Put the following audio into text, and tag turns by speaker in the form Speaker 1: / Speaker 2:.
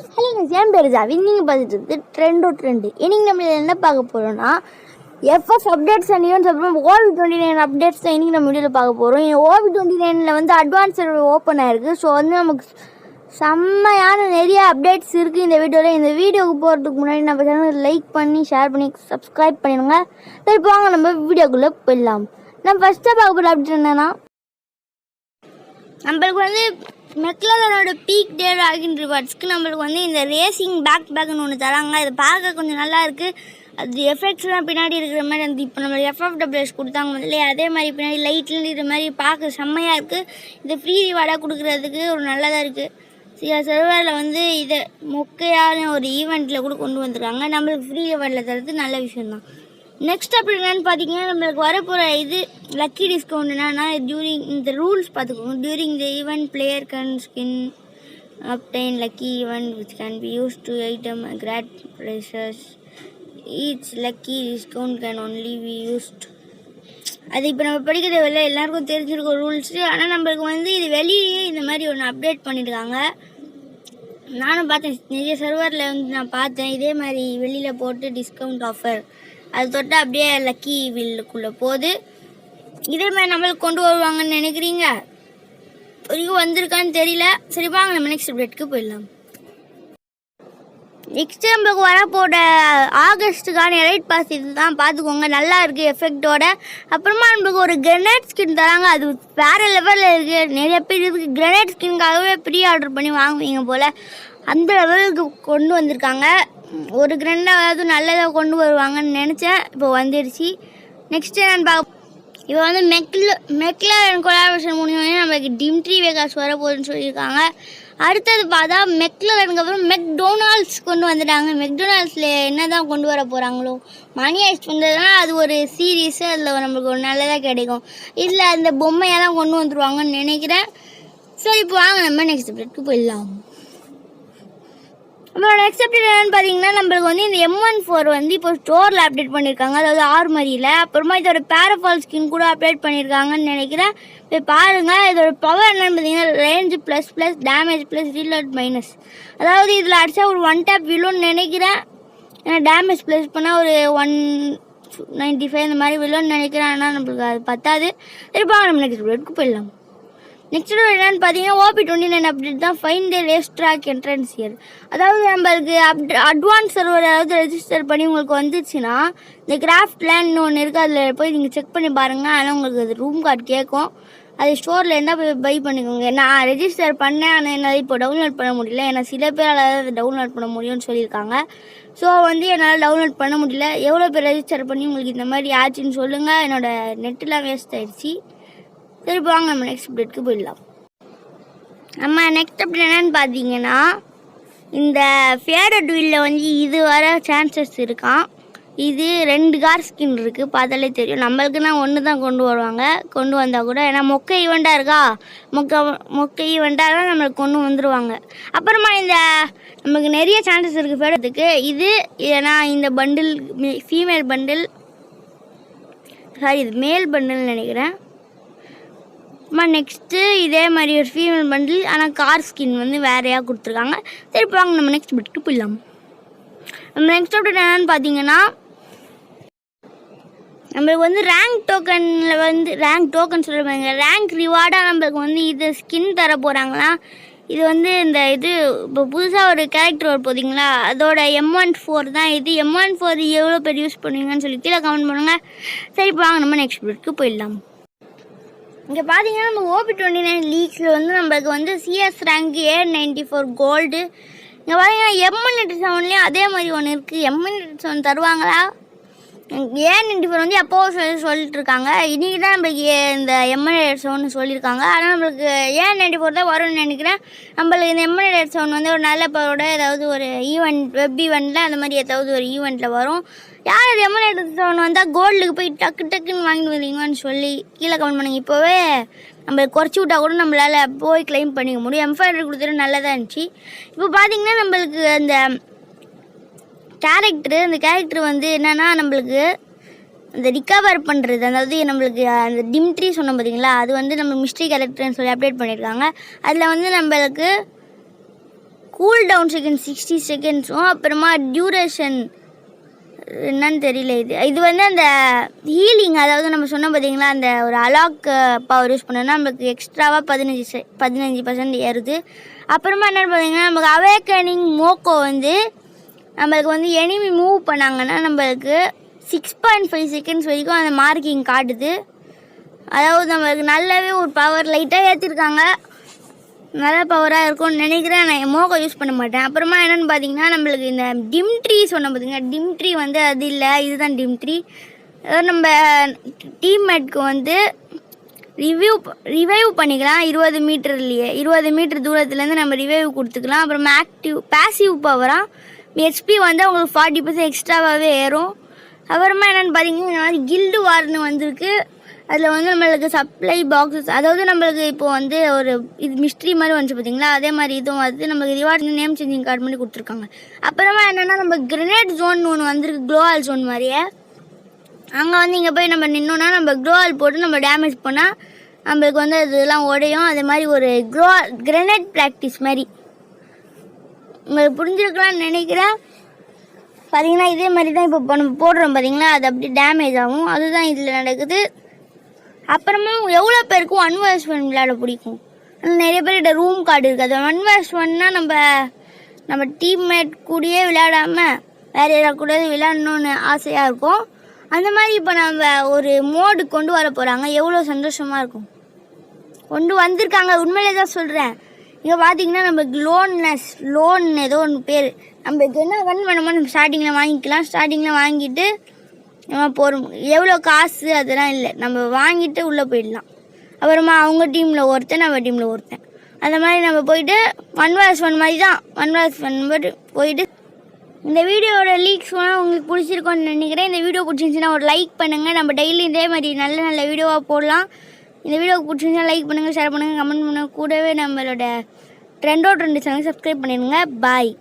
Speaker 1: Hello என் பேர் Xavi. நீங்கள் பார்த்துட்டு இருக்குது ட்ரெண்டு. இன்னைக்கு நம்ம என்ன பார்க்க போகிறோம்னா எஃப்எஸ் அப்டேட்ஸ் அண்ட் ஈவெண்ட்ஸ் அப்புறம் OV29 அப்டேட்ஸ் தான் இன்றைக்கி நம்ம வீடியோவில் பார்க்க போகிறோம். OV29 வந்து அட்வான்ஸ் சர்வர் ஓப்பன் ஆகிருக்கு. ஸோ வந்து நமக்கு செம்மையான நிறைய அப்டேட்ஸ் இருக்குது இந்த வீடியோவில். இந்த வீடியோவுக்கு போகிறதுக்கு முன்னாடி நம்ம சேனல் லைக் பண்ணி ஷேர் பண்ணி சப்ஸ்கிரைப் பண்ணிடுங்க. சரி வாங்க நம்ம வீடியோக்குள்ளே போயிடலாம். நம்ம ஃபஸ்ட்டாக பார்க்க போகிற அப்டேட் என்னென்னா, நம்மளுக்கு வந்து மெக்லரோட பீக் டே ராகின் ரிவார்ட்ஸ்க்கு நம்மளுக்கு வந்து இந்த ரேசிங் பேக்னு ஒன்று தராங்க. இது பார்க்க கொஞ்சம் நல்லா இருக்குது. அது எஃபெக்ட்ஸ்லாம் பின்னாடி இருக்கிற மாதிரி அந்த இப்போ நம்ம FFWS கொடுத்தாங்க இல்லையா, அதே மாதிரி பின்னாடி லைட்லேருந்து இது மாதிரி பார்க்க செம்மையாக இருக்குது. இதை ஃப்ரீ ரிவார்டாக கொடுக்குறதுக்கு ஒரு நல்லதாக இருக்குது. சில சர்வரில் வந்து இதை மொக்கையான ஒரு ஈவெண்ட்டில் கூட கொண்டு வந்துருக்காங்க. நம்மளுக்கு ஃப்ரீ ரிவார்டில் தரது நல்ல விஷயந்தான். நெக்ஸ்ட் அப்படி என்னென்னு பார்த்தீங்கன்னா, நம்மளுக்கு வரப்போகிற இது லக்கி டிஸ்கவுண்ட் என்னன்னா, டியூரிங் இந்த ரூல்ஸ் பார்த்துக்கோங்க. During the event player can skin obtain lucky event which can be used to item grad prices. Each lucky discount can only be used. அது இப்போ நம்ம படிக்க தேவையில்லை, எல்லாருக்கும் தெரிஞ்சிருக்க ரூல்ஸு. ஆனால் நம்மளுக்கு வந்து இது வெளியே இந்த மாதிரி ஒன்று அப்டேட் பண்ணியிருக்காங்க. நானும் பார்த்தேன், நிறைய சர்வரில் வந்து நான் பார்த்தேன் இதே மாதிரி வெளியில் போட்டு டிஸ்கவுண்ட் ஆஃபர் அது தொட்டு அப்படியே லக்கி வில்லுக்குள்ளே போகுது. இதே மாதிரி நம்மளுக்கு கொண்டு வருவாங்கன்னு நினைக்கிறீங்க? வரைக்கும் வந்திருக்கான்னு தெரியல. சரி வாங்க நம்ம நெக்ஸ்ட் அப்டேட்க்கு போயிடலாம். நெக்ஸ்ட் நம்மளுக்கு வரப்போட ஆகஸ்ட்டுக்கான எலைட் பாஸ் இது தான், பார்த்துக்கோங்க. நல்லா இருக்குது எஃபெக்டோட. அப்புறமா நம்மளுக்கு ஒரு கிரனேட் ஸ்கின் தராங்க. அது வேறு லெவலில் இருக்குது. நிறைய பேர் இதுக்கு கிரனேட் ஸ்கின்காகவே ப்ரீ ஆர்டர் பண்ணி வாங்குவீங்க போல். அந்த லெவலுக்கு கொண்டு வந்திருக்காங்க. ஒரு கிரண்டாவது நல்லதாக கொண்டு வருவாங்கன்னு நினச்சேன், இப்போ வந்துடுச்சு. நெக்ஸ்ட் என்னென்னு பார்க்க, இப்போ வந்து மெக்லரன் கொலாபரேஷன் முடிஞ்சோடனே நம்மளுக்கு டிம்ட்ரி வேகாஸ் வர போகுதுன்னு சொல்லியிருக்காங்க. அடுத்தது பார்த்தா மெக்லரனுக்கு அப்புறம் மெக்டொனால்ட்ஸ் கொண்டு வந்துட்டாங்க. மெக்டொனால்ட்ஸில் என்ன தான் கொண்டு வர போகிறாங்களோ, மணி ஐஸ்ட் வந்ததுன்னா அது ஒரு சீரீஸு, அதில் நம்மளுக்கு ஒரு நல்லதாக கிடைக்கும். இல்லை அந்த பொம்மையெல்லாம் கொண்டு வந்துடுவாங்கன்னு நினைக்கிறேன். ஸோ இப்போ வாங்க நம்ம நெக்ஸ்ட் அப்டேட்க்கு போயிடலாம். நம்மளோட நெக்ஸ்ட் அப்டேட் என்னென்னு பார்த்தீங்கன்னா, நம்மளுக்கு வந்து இந்த M14 வந்து இப்போ ஸ்டோரில் அப்டேட் பண்ணியிருக்காங்க, அதாவது ஆர்மரியில். அப்புறமா இதோட பேரஃபால் ஸ்கின் கூட அப்டேட் பண்ணியிருக்காங்கன்னு நினைக்கிறேன். இப்போ பாருங்கள், இதோட பவர் என்னென்னு பார்த்தீங்கன்னா, range plus damage plus reload minus. அதாவது இதில் அடித்தா ஒரு 1 டேப் விழுன்னு நினைக்கிறேன். ஏன்னா டேமேஜ் ப்ளஸ் பண்ணால் ஒரு 195 இந்த மாதிரி விழுன்னு நினைக்கிறேன். ஆனால் நம்மளுக்கு அது பத்தாது. திருப்பாங்க நம்ம நெக்ஸ்ட் அப்டேட்க்கு போயிடலாம். நெக்ஸ்ட் என்னென்னு பார்த்தீங்கன்னா, OV29 அப்டேட் தான். Fine the race track entrance year. அதாவது நம்மளுக்கு அட்வான்ஸ் சர்வர் ஏதாவது ரெஜிஸ்டர் பண்ணி உங்களுக்கு வந்துச்சுன்னா, இந்த கிராஃப்ட் லேண்ட்னு ஒன்று இருக்குது, அதில் போய் நீங்கள் செக் பண்ணி பாருங்கள். ஆனால் உங்களுக்கு அது ரூம் கார்டு கேட்கும். அது ஸ்டோரில் இருந்தால் போய் பை பண்ணிக்கோங்க. நான் ரெஜிஸ்டர் பண்ணேன், ஆனால் என்னால் இப்போ டவுன்லோட் பண்ண முடியல. ஏன்னா சில பேரால் அதை டவுன்லோட் பண்ண முடியும்னு சொல்லியிருக்காங்க. ஸோ வந்து என்னால் டவுன்லோட் பண்ண முடியல. எவ்வளோ பேர் ரெஜிஸ்டர் பண்ணி உங்களுக்கு இந்த மாதிரி ஆச்சுன்னு சொல்லுங்கள். என்னோடய நெட்டெலாம் வேஸ்ட் ஆகிடுச்சு. சரி வாங்க நம்ம நெக்ஸ்ட் அப்டேட்க்கு போயிடலாம். நம்ம நெக்ஸ்ட் அப்டேட் என்னென்னு பார்த்தீங்கன்னா, இந்த ஃபேடட் வீலில் வந்து இது வர சான்சஸ் இருக்கான். இது 2 கார் ஸ்கின் இருக்குது, பார்த்தாலே தெரியும். நம்மளுக்குன்னா ஒன்று தான் கொண்டு வருவாங்க. கொண்டு வந்தால் கூட ஏன்னா மொக்கை ஈவெண்ட்டாக இருக்கா, மொக்கை ஈவெண்ட்டாக தான் நம்மளுக்கு கொண்டு வந்துடுவாங்க. அப்புறமா இந்த நமக்கு நிறைய சான்சஸ் இருக்குது ஃபேடத்துக்கு. இது ஏன்னா இந்த பண்டில் ஃபீமேல் பண்டில், இது மேல் பண்டில்னு நினைக்கிறேன். நெக்ஸ்ட்டு இதே மாதிரி ஒரு ஃபீமேல் பண்டில், ஆனால் கார் ஸ்கின் வந்து வேறையாக கொடுத்துருக்காங்க. சரி வாங்க நம்ம நெக்ஸ்ட் அப்டேட்க்கு போயிடலாம். நம்ம நெக்ஸ்ட் அப்டேட் என்னென்னு பார்த்தீங்கன்னா, நம்மளுக்கு வந்து ரேங்க் டோக்கன் சொல்லுவாங்க, ரேங்க் ரிவார்டாக நம்மளுக்கு வந்து இது ஸ்கின் தர போகிறாங்களா. இது வந்து இந்த இது இப்போ புதுசாக ஒரு கேரக்டர் வர போதிங்களா, அதோட M14 தான் இது. M14 எவ்வளோ பேர் யூஸ் பண்ணுவீங்கன்னு சொல்லி கீழே கமெண்ட் பண்ணுங்கள். சரி வாங்க நம்ம நெக்ஸ்ட் அப்டேட்க்கு போயிடலாம். இங்கே பார்த்தீங்கன்னா, நம்ம OV29 லீக்ஸில் வந்து நம்மளுக்கு வந்து CS ரேங்க் A94 கோல்டு. இங்கே பார்த்தீங்கன்னா M97லேயும் அதே மாதிரி ஒன்று இருக்குது. M97 தருவாங்களா? A94 வந்து எப்போ சொல்லிட்டு இருக்காங்க. இன்றைக்கி தான் நம்மளுக்கு இந்த M97 சொல்லியிருக்காங்க. ஆனால் நம்மளுக்கு A94 தான் வரும்னு நினைக்கிறேன். நம்மளுக்கு இந்த M97 வந்து ஒரு நல்ல பவரோட ஏதாவது ஒரு ஈவெண்ட், வெப் ஈவெண்ட்டில் அந்த மாதிரி ஏதாவது ஒரு ஈவெண்ட்டில் வரும். யார் M97 வந்தால் கோல்டுக்கு போய் டக்குன்னு வாங்கிட்டு வரீங்கன்னு சொல்லி கீழே கமெண்ட் பண்ணுங்க. இப்போவே நம்மளுக்கு குறைச்சி விட்டால் கூட நம்மளால் போய் கிளைம் பண்ணிக்க முடியும். M500 கொடுத்துட்டு நல்லதாக இருந்துச்சு. இப்போ பார்த்தீங்கன்னா நம்மளுக்கு அந்த கேரக்டர் வந்து என்னென்னா, நம்மளுக்கு அந்த ரிகவர் பண்ணுறது, அதாவது நம்மளுக்கு அந்த டிம்ட்ரி சொன்னோம் பார்த்தீங்களா, அது வந்து நம்ம மிஸ்ட்ரி கேரக்டர்னு சொல்லி அப்டேட் பண்ணியிருக்காங்க. அதில் வந்து நம்மளுக்கு கூல் டவுன் செகண்ட் 60 செகண்ட்ஸும் அப்புறமா டியூரேஷன் என்னன்னு தெரியல. இது வந்து அந்த ஹீலிங், அதாவது நம்ம சொன்னோம் பார்த்தீங்களா, அந்த ஒரு அலாக் பவர் யூஸ் பண்ணோன்னா நம்மளுக்கு எக்ஸ்ட்ராவாக 15% ஏறுது. அப்புறமா என்னென்னு பார்த்தீங்கன்னா, நமக்கு அவேக்கனிங் மோக்கோ வந்து நம்மளுக்கு வந்து எனிமி மூவ் பண்ணாங்கன்னா நம்மளுக்கு 6.5 செகண்ட்ஸ் வரைக்கும் அந்த மார்க்கிங் காட்டுது. அதாவது நம்மளுக்கு நல்லாவே ஒரு பவர் லைட்டாக ஏற்றிருக்காங்க, நல்ல பவராக இருக்கும்னு நினைக்கிறேன். நான் மோக்கோ யூஸ் பண்ண மாட்டேன். அப்புறமா என்னென்னு பார்த்தீங்கன்னா, நம்மளுக்கு இந்த டிம் ட்ரீ சொன்னோம் பார்த்தீங்கன்னா, டிம் ட்ரீ வந்து அது இல்லை, இதுதான் டிம் ட்ரீ. அதாவது நம்ம டீம்மேட்க்கு வந்து ரிவைவ் பண்ணிக்கலாம் 20 மீட்டர் தூரத்துலேருந்து நம்ம ரிவைவ் கொடுத்துக்கலாம். அப்புறம் பேசிவ் பவராக ஹெச்பி வந்து அவங்களுக்கு 40% எக்ஸ்ட்ராவாகவே ஏறும். அப்புறமா என்னென்னு பார்த்தீங்கன்னா, இந்த மாதிரி கில்டு வார்னு வந்திருக்கு. அதில் வந்து நம்மளுக்கு சப்ளை பாக்ஸஸ், அதாவது நம்மளுக்கு இப்போது வந்து ஒரு இது மிஸ்ட்ரி மாதிரி வந்துச்சு பார்த்தீங்களா, அதே மாதிரி இதுவும் வந்து நம்மளுக்கு ரிவார்ட் நேம் சேஞ்சிங் கார்டு பண்ணி கொடுத்துருக்காங்க. அப்புறமா என்னென்னா, நம்ம கிரனேட் ஜோன் ஒன்று வந்திருக்கு, க்ளோவால் ஜோன் மாதிரியே. அங்கே வந்து இங்கே போய் நம்ம நின்னோன்னா நம்ம க்ளோவால் போட்டு நம்ம டேமேஜ் பண்ணால் நம்மளுக்கு வந்து இதெல்லாம் உடையும். அதே மாதிரி ஒரு கிரனேட் ப்ராக்டிஸ் மாதிரி உங்களுக்கு புரிஞ்சிருக்கலாம்னு நினைக்கிறேன். பார்த்தீங்கன்னா இதே மாதிரி தான் இப்போ நம்ம போடுறோம் பார்த்தீங்களா, அது அப்படி டேமேஜ் ஆகும். அதுதான் இதில் நடக்குது. அப்புறமா எவ்வளோ பேருக்கும் 1vs1 விளையாட பிடிக்கும்? நிறைய பேர்கிட்ட ரூம் கார்டு இருக்குது. அது 1vs1னா நம்ம டீம்மேட் கூடயே விளையாடாமல் வேறு யாராவது கூட விளையாடணுன்னு ஆசையாக இருக்கும். அந்த மாதிரி இப்போ நம்ம ஒரு மோடு கொண்டு வர போகிறாங்க, எவ்வளோ சந்தோஷமாக இருக்கும். கொண்டு வந்திருக்காங்க, உண்மையிலே தான் சொல்கிறேன். இங்கே பார்த்தீங்கன்னா நம்ம லோன் ஏதோ ஒன்று பேர், நம்மளுக்கு என்ன கன் வேணுமோ நம்ம ஸ்டார்டிங்கில் வாங்கிக்கலாம். ஸ்டார்டிங்கில் வாங்கிட்டு நம்ம போகிறோம், எவ்வளோ காசு அதெல்லாம் இல்லை, நம்ம வாங்கிட்டு உள்ளே போயிடலாம். அப்புறமா அவங்க டீமில் ஒருத்தன், நம்ம டீமில் ஒருத்தன், அந்த மாதிரி நம்ம போயிட்டு 1vs1 மாதிரி தான் 1vs1 போயிட்டு. இந்த வீடியோவோட லீக்ஸ் உங்களுக்கு பிடிச்சிருக்கோன்னு நினைக்கிறேன். இந்த வீடியோ பிடிச்சிருந்துச்சுன்னா ஒரு லைக் பண்ணுங்கள். நம்ம டெய்லி இதே மாதிரி நல்ல வீடியோவாக போடலாம். இந்த வீடியோ பிடிச்சிருந்துச்சுன்னா லைக் பண்ணுங்கள், ஷேர் பண்ணுங்கள், கமெண்ட் பண்ணுங்கள். கூடவே நம்மளோட ட்ரெண்டோ ட்ரெண்டு சேனல் சப்ஸ்கிரைப் பண்ணிடுங்க. பாய்.